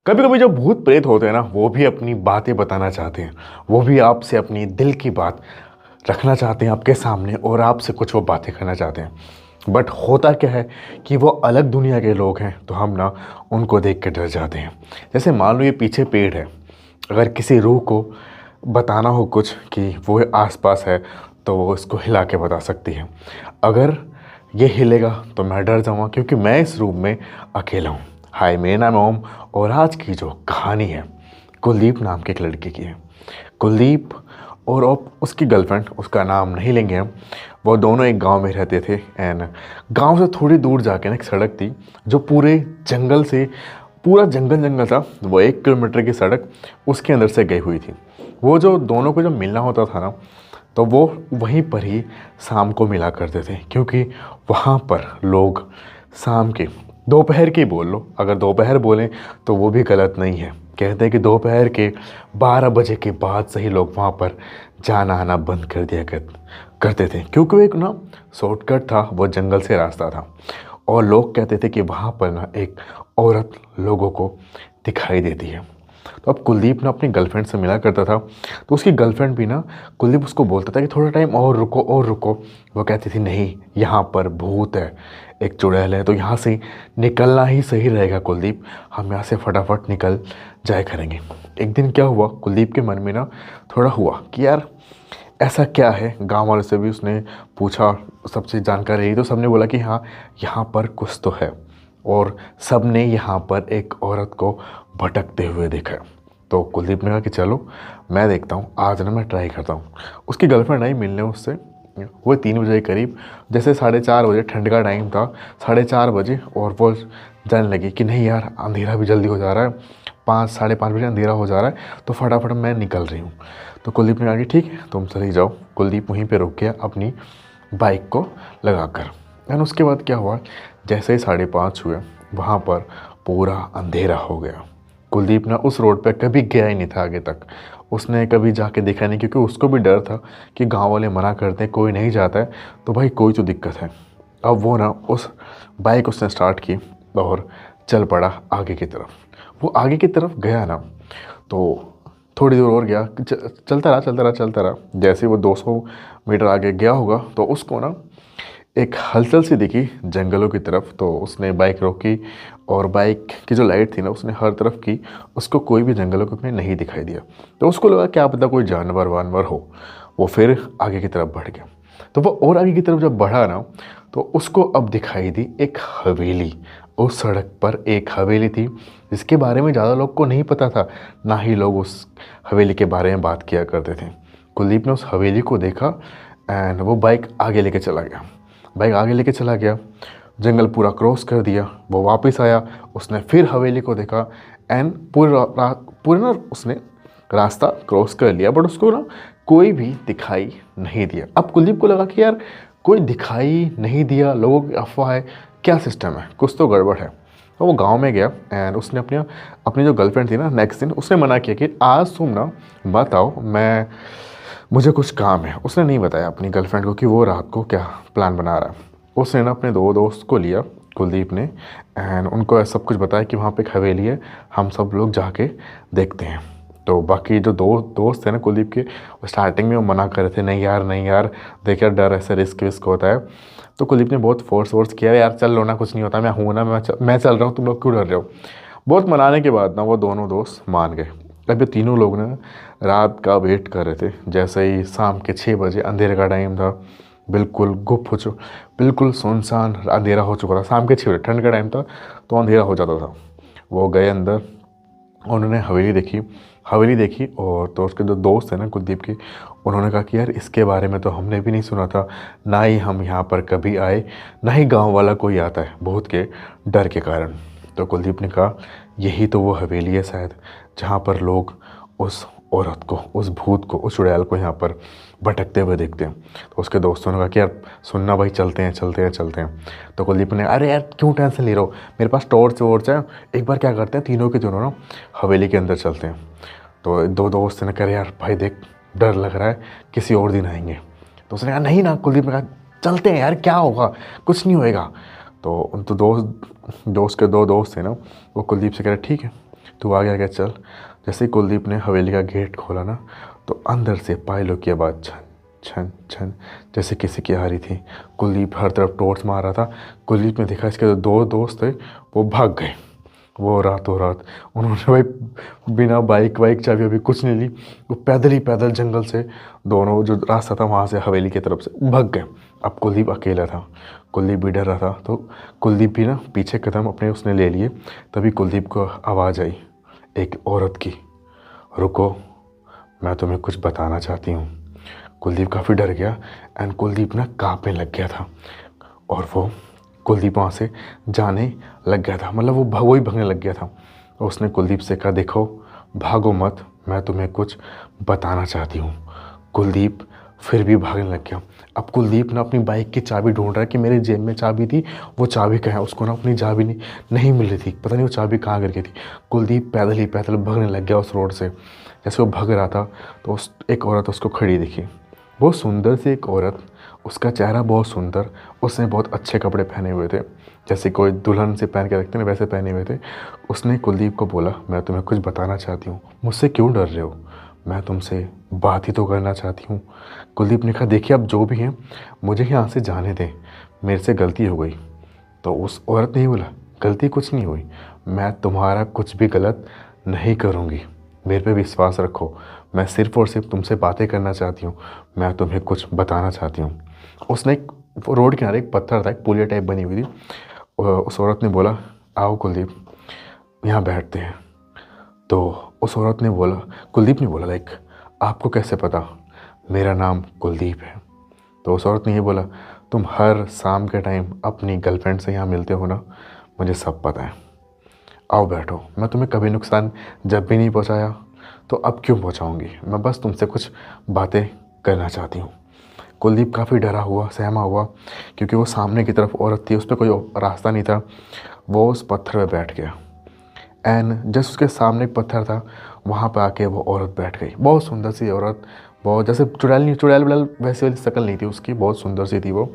कभी कभी जो भूत प्रेत होते हैं ना, वो भी अपनी बातें बताना चाहते हैं। वो भी आपसे अपनी दिल की बात रखना चाहते हैं आपके सामने, और आपसे कुछ वो बातें करना चाहते हैं। बट होता क्या है कि वो अलग दुनिया के लोग हैं, तो हम ना उनको देख के डर जाते हैं। जैसे मान लो ये पीछे पेड़ है, अगर किसी रूह को बताना हो कुछ कि वो आसपास है, तो वो इसको हिला के बता सकती है। अगर ये हिलेगा तो मैं डर जाऊँगा, क्योंकि मैं इस रूम में अकेला हूँ। हाय, मेरा नाम है ओम, और आज की जो कहानी है कुलदीप नाम के एक लड़के की है। कुलदीप और अब उसकी गर्लफ्रेंड, उसका नाम नहीं लेंगे हम, वो दोनों एक गांव में रहते थे। एंड गांव से थोड़ी दूर जाके ना एक सड़क थी जो पूरे जंगल से, पूरा जंगल जंगल था, वो 1 किलोमीटर की सड़क उसके अंदर से गई हुई थी। वो जो दोनों को जब मिलना होता था ना, तो वो वहीं पर ही शाम को मिला करते थे, क्योंकि वहाँ पर लोग शाम के, दोपहर की बोल लो, अगर दोपहर बोलें तो वो भी गलत नहीं है। कहते हैं कि दोपहर के 12 बजे के बाद से ही लोग वहाँ पर जाना आना बंद कर दिया करते थे, क्योंकि वो एक ना शॉर्टकट था, वो जंगल से रास्ता था। और लोग कहते थे कि वहाँ पर ना एक औरत लोगों को दिखाई देती है। तो अब कुलदीप ना अपनी गर्लफ्रेंड से मिला करता था, तो उसकी गर्लफ्रेंड भी ना, कुलदीप उसको बोलता था कि थोड़ा टाइम और रुको और रुको। वो कहती थी नहीं, यहाँ पर भूत है, एक चुड़ैल है, तो यहाँ से निकलना ही सही रहेगा कुलदीप, हम यहाँ से फटाफट निकल जाए करेंगे। एक दिन क्या हुआ, कुलदीप के मन में ना थोड़ा हुआ कि यार ऐसा क्या है। गांव वालों से भी उसने पूछा, सबसे जानकारी रही, तो सबने बोला कि हाँ, यहाँ पर कुछ तो है। और सब ने यहाँ पर एक औरत को भटकते हुए देखा। तो कुलदीप ने कहा कि चलो मैं देखता हूँ, आज ना मैं ट्राई करता हूँ। उसकी गर्लफ्रेंड आई मिलने उससे, वो 3 बजे के करीब, जैसे 4:30 बजे, ठंड का टाइम था, 4:30 बजे, और वो जाने लगी कि नहीं यार, अंधेरा भी जल्दी हो जा रहा है, 5, 5:30 बजे अंधेरा हो जा रहा है, तो फटाफट मैं निकल रही हूँ। तो कुलदीप ने कहा कि ठीक है, तुम चली जाओ। कुलदीप वहीं पे रुक गया अपनी बाइक को लगाकर। एंड उसके बाद क्या हुआ, जैसे ही 5:30 हुए, वहाँ पर पूरा अंधेरा हो गया। कुलदीप ना उस रोड पे कभी गया ही नहीं था आगे तक, उसने कभी जाके देखा नहीं, क्योंकि उसको भी डर था कि गांव वाले मना करते हैं, कोई नहीं जाता है, तो भाई कोई तो दिक्कत है। अब वो ना उस बाइक उसने स्टार्ट की और चल पड़ा आगे की तरफ। वो आगे की तरफ गया ना, तो थोड़ी दूर और गया, चलता रहा चलता रहा चलता रहा। जैसे ही वो 200 मीटर आगे गया होगा, तो उसको ना एक हलचल सी दिखी जंगलों की तरफ। तो उसने बाइक रोकी, और बाइक की जो लाइट थी ना, उसने हर तरफ की, उसको कोई भी जंगलों में नहीं दिखाई दिया। तो उसको लगा क्या पता कोई जानवर वानवर हो। वो फिर आगे की तरफ बढ़ गया। तो वो और आगे की तरफ जब बढ़ा ना, तो उसको अब दिखाई दी एक हवेली। उस सड़क पर एक हवेली थी, जिसके बारे में ज़्यादा लोग को नहीं पता था, ना ही लोग उस हवेली के बारे में बात किया करते थे। कुलदीप ने उस हवेली को देखा, एंड वो बाइक आगे लेके चला गया। बाइक आगे लेके चला गया, जंगल पूरा क्रॉस कर दिया, वो वापस आया, उसने फिर हवेली को देखा। एंड पूरा ना उसने रास्ता क्रॉस कर लिया, बट उसको ना कोई भी दिखाई नहीं दिया। अब कुलदीप को लगा कि यार कोई दिखाई नहीं दिया, लोगों की अफवाह है, क्या सिस्टम है, कुछ तो गड़बड़ है। तो वो गांव में गया, एंड उसने अपनी अपनी जो गर्लफ्रेंड थी ना, नेक्स्ट दिन उसने मना किया कि आज तुम ना मत आओ, मुझे कुछ काम है। उसने नहीं बताया अपनी गर्लफ्रेंड को कि वो रात को क्या प्लान बना रहा है। उसने ना अपने 2 दोस्त को लिया, कुलदीप ने, एंड उनको सब कुछ बताया कि वहाँ पे एक हवेली है, हम सब लोग जाके देखते हैं। तो बाकी जो 2 दोस्त थे ना कुलदीप के, वो स्टार्टिंग में वो मना कर रहे थे, नहीं यार नहीं यार, देख यार डर, ऐसा रिस्क विस्क होता है। तो कुलदीप ने बहुत फोर्स किया, यार चल लो ना, कुछ नहीं होता, मैं हूँ ना, मैं चल रहा हूँ, तुम लोग क्यों डर रहे हो। बहुत मनाने के बाद ना वो दोनों दोस्त मान गए। अब ये तीनों लोग ना रात का वेट कर रहे थे। जैसे ही शाम के 6 बजे, अंधेरे का टाइम था, बिल्कुल गुप हो चुका, बिल्कुल सुनसान अंधेरा हो चुका था। शाम के 6 बजे, ठंड का टाइम था, तो अंधेरा हो जाता था। वो गए अंदर, उन्होंने हवेली देखी, और तो उसके जो दोस्त हैं ना कुलदीप के, उन्होंने कहा कि यार इसके बारे में तो हमने भी नहीं सुना था, ना ही हम यहाँ पर कभी आए, ना ही गांव वाला कोई आता है, भूत के डर के कारण। तो कुलदीप ने कहा यही तो वो हवेली है शायद, जहाँ पर लोग उस औरत को, उस भूत को, उस चुड़ैल को यहाँ पर भटकते हुए देखते हैं। तो उसके दोस्तों ने कहा कि यार सुनना भाई, चलते हैं चलते हैं चलते हैं। तो कुलदीप ने, अरे यार क्यों टेंशन ले रहे हो, मेरे पास टॉर्च वॉर्च है, एक बार क्या करते हैं, तीनों के तीनों ना हवेली के अंदर चलते हैं। तो 2 दोस्त ने कहा यार भाई देख, डर लग रहा है, किसी और दिन आएंगे। तो उसने कहा नहीं ना, कुलदीप ने कहा चलते हैं यार, क्या होगा, कुछ नहीं होएगा। तो उन तो दोस्त के 2 दोस्त थे ना, वो कुलदीप से कह रहे ठीक है तू आगे आगे चल। जैसे ही कुलदीप ने हवेली का गेट खोला ना, तो अंदर से पायलों की आवाज़ छन छन छन जैसे किसी की आ रही थी। कुलदीप हर तरफ टॉर्च मार रहा था। कुलदीप ने देखा इसके जो दो दोस्त थे वो भाग गए। वो रातों रात उन्होंने भाई बिना बाइक वाइक चाबी अभी कुछ नहीं ली, वो पैदल ही पैदल जंगल से दोनों जो रास्ता था वहाँ से हवेली की तरफ से भाग गए। अब कुलदीप अकेला था। कुलदीप भी डर रहा था, तो कुलदीप भी ना पीछे कदम अपने उसने ले लिए। तभी कुलदीप को आवाज़ आई एक औरत की, रुको, मैं तुम्हें कुछ बताना चाहती हूँ। कुलदीप काफ़ी डर गया एंड कुलदीप ना काँपने लग गया था, और वो कुलदीप वहाँ से जाने लग गया था, मतलब वो वही भागने लग गया था। और उसने कुलदीप से कहा, देखो भागो मत, मैं तुम्हें कुछ बताना चाहती हूँ। कुलदीप फिर भी भागने लग गया। अब कुलदीप ना अपनी बाइक की चाबी ढूंढ रहा है कि मेरे जेब में चाबी थी, वो चाबी कहाँ है। उसको ना अपनी चाबी नहीं मिल रही थी, पता नहीं वो चाबी कहाँ गिर गई थी। कुलदीप पैदल ही पैदल भागने लग गया उस रोड से। जैसे वो भाग रहा था तो उस एक औरत उसको खड़ी दिखी, बहुत सुंदर सी एक औरत, उसका चेहरा बहुत सुंदर, उसने बहुत अच्छे कपड़े पहने हुए थे, जैसे कोई दुल्हन से पहन के रखते हैं वैसे पहने हुए थे। उसने कुलदीप को बोला, मैं तुम्हें कुछ बताना चाहती हूँ, मुझसे क्यों डर रहे हो, मैं तुमसे बात ही तो करना चाहती हूँ। कुलदीप ने कहा, देखिए आप जो भी हैं मुझे यहाँ से जाने दें, मेरे से गलती हो गई। तो उस औरत ने बोला, गलती कुछ नहीं हुई, मैं तुम्हारा कुछ भी गलत नहीं करूँगी, मेरे पे विश्वास रखो, मैं सिर्फ़ और सिर्फ तुमसे बातें करना चाहती हूँ, मैं तुम्हें कुछ बताना चाहती हूँ। उसने एक रोड किनारे एक पत्थर था, एक पुलिया टाइप बनी हुई थी। उस औरत ने बोला, आओ कुलदीप यहाँ बैठते हैं। तो उस औरत ने बोला, कुलदीप ने बोला, लाइक आपको कैसे पता मेरा नाम कुलदीप है। तो उस औरत ने ये बोला, तुम हर शाम के टाइम अपनी गर्लफ्रेंड से यहाँ मिलते हो ना, मुझे सब पता है, आओ बैठो, मैं तुम्हें कभी नुकसान जब भी नहीं पहुँचाया तो अब क्यों पहुँचाऊँगी, मैं बस तुमसे कुछ बातें करना चाहती हूँ। कुलदीप काफ़ी डरा हुआ सहमा हुआ, क्योंकि वो सामने की तरफ औरत थी, उस पर कोई रास्ता नहीं था। वो उस पत्थर पर बैठ गया एंड जस्ट उसके सामने एक पत्थर था, वहाँ पर आके वो औरत बैठ गई। बहुत सुंदर सी औरत, बहुत जैसे चुड़ैल वुड़ैल वैसे वाली शक्ल नहीं थी उसकी, बहुत सुंदर सी थी वो।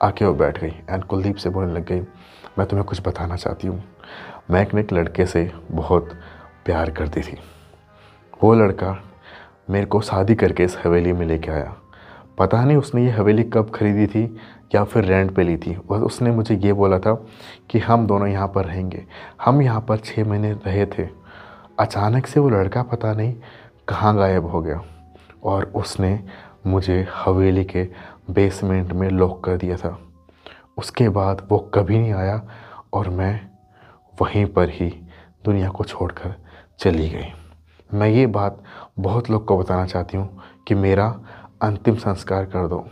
आके वो बैठ गई एंड कुलदीप से बोलने लग गई, मैं तुम्हें कुछ बताना चाहती हूँ, मैं एक लड़के से बहुत प्यार करती थी, वो लड़का मेरे को शादी करके इस हवेली में लेके आया। पता नहीं उसने ये हवेली कब खरीदी थी या फिर रेंट पे ली थी, बस उसने मुझे ये बोला था कि हम दोनों यहाँ पर रहेंगे। हम यहाँ पर 6 महीने रहे थे, अचानक से वो लड़का पता नहीं कहाँ गायब हो गया और उसने मुझे हवेली के बेसमेंट में लॉक कर दिया था। उसके बाद वो कभी नहीं आया और मैं वहीं पर ही दुनिया को छोड़कर चली गई। मैं ये बात बहुत लोग को बताना चाहती हूँ कि मेरा अंतिम संस्कार कर दो।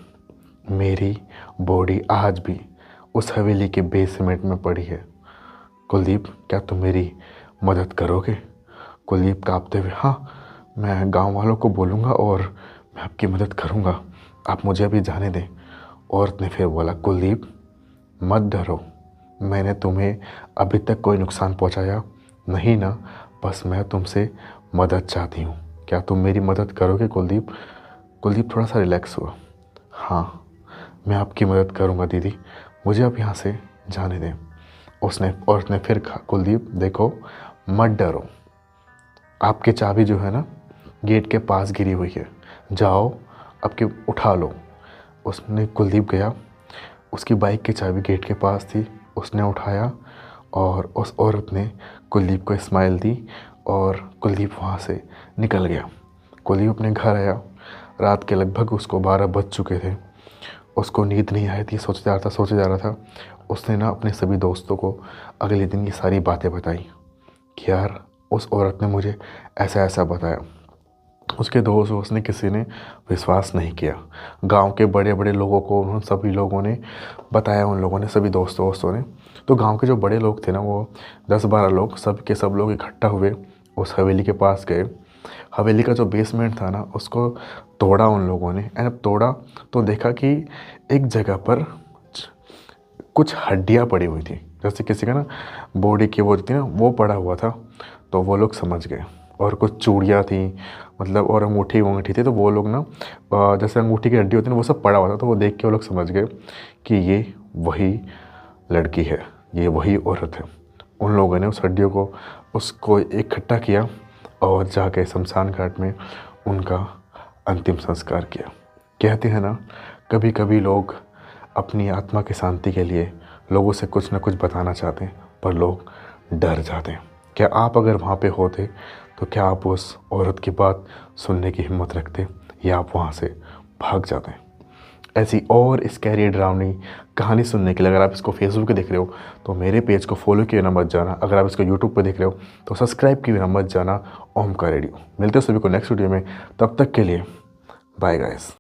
मेरी बॉडी आज भी उस हवेली के बेसमेंट में पड़ी है। कुलदीप, क्या तुम मेरी मदद करोगे? कुलदीप काँपते हुए, हाँ, मैं गांव वालों को बोलूँगा और मैं आपकी मदद करूँगा, आप मुझे अभी जाने दें। औरत ने फिर बोला, कुलदीप मत डरो, मैंने तुम्हें अभी तक कोई नुकसान पहुँचाया नहीं ना, बस मैं तुमसे मदद चाहती हूँ, क्या तुम मेरी मदद करोगे कुलदीप? कुलदीप थोड़ा सा रिलैक्स हुआ, हाँ मैं आपकी मदद करूँगा दीदी, मुझे अब यहाँ से जाने दें। औरत ने फिर कहा, कुलदीप देखो मत डरो, आपकी चाबी जो है ना गेट के पास गिरी हुई है, जाओ आपके उठा लो। उसने कुलदीप गया, उसकी बाइक की चाबी गेट के पास थी, उसने उठाया और उस औरत ने कुलदीप को स्माइल दी और कुलदीप वहाँ से निकल गया। कुलदीप अपने घर आया, रात के लगभग उसको 12 बज चुके थे। उसको नींद नहीं आई थी, सोचे जा रहा था। उसने ना अपने सभी दोस्तों को अगले दिन ये सारी बातें बताई कि यार उस औरत ने मुझे ऐसा ऐसा बताया। उसके दोस्त ने किसी ने विश्वास नहीं किया। गांव के बड़े बड़े लोगों को उन्होंने सभी लोगों ने बताया, उन लोगों ने सभी दोस्तों ने। तो गांव के जो बड़े लोग थे ना, वो 10-12 लोग, सब के सब लोग इकट्ठा हुए, उस हवेली के पास गए। हवेली का जो बेसमेंट था ना उसको तोड़ा उन लोगों ने। एंड अब तोड़ा तो देखा कि एक जगह पर कुछ हड्डियाँ पड़ी हुई थी, जैसे किसी का ना बॉडी की वो थी ना, वो पड़ा हुआ था। तो वो लोग समझ गए। और कुछ चूड़ियाँ थी, मतलब, और अंगूठी वंगूठी थी। तो वो लोग ना जैसे अंगूठी की हड्डी होती है ना, वो सब पड़ा हुआ था। तो वो देख के वो लोग समझ गए कि ये वही लड़की है, ये वही औरत है। उन लोगों ने उस हड्डियों को उसको इकट्ठा किया और जाके शमशान घाट में उनका अंतिम संस्कार किया। कहते हैं ना, कभी कभी लोग अपनी आत्मा की शांति के लिए लोगों से कुछ ना कुछ बताना चाहते हैं, पर लोग डर जाते हैं। क्या आप अगर वहाँ पे होते तो क्या आप उस औरत की बात सुनने की हिम्मत रखते या आप वहाँ से भाग जाते? ऐसी और स्कैरी ड्रावनी कहानी सुनने के लिए अगर आप इसको फेसबुक पे देख रहे हो तो मेरे पेज को फॉलो किए ना मत जाना। अगर आप इसको यूट्यूब पे देख रहे हो तो सब्सक्राइब किए ना मत जाना। ओमकार रेडियो। मिलते हैं सभी को नेक्स्ट वीडियो में, तब तक के लिए बाय गाइस।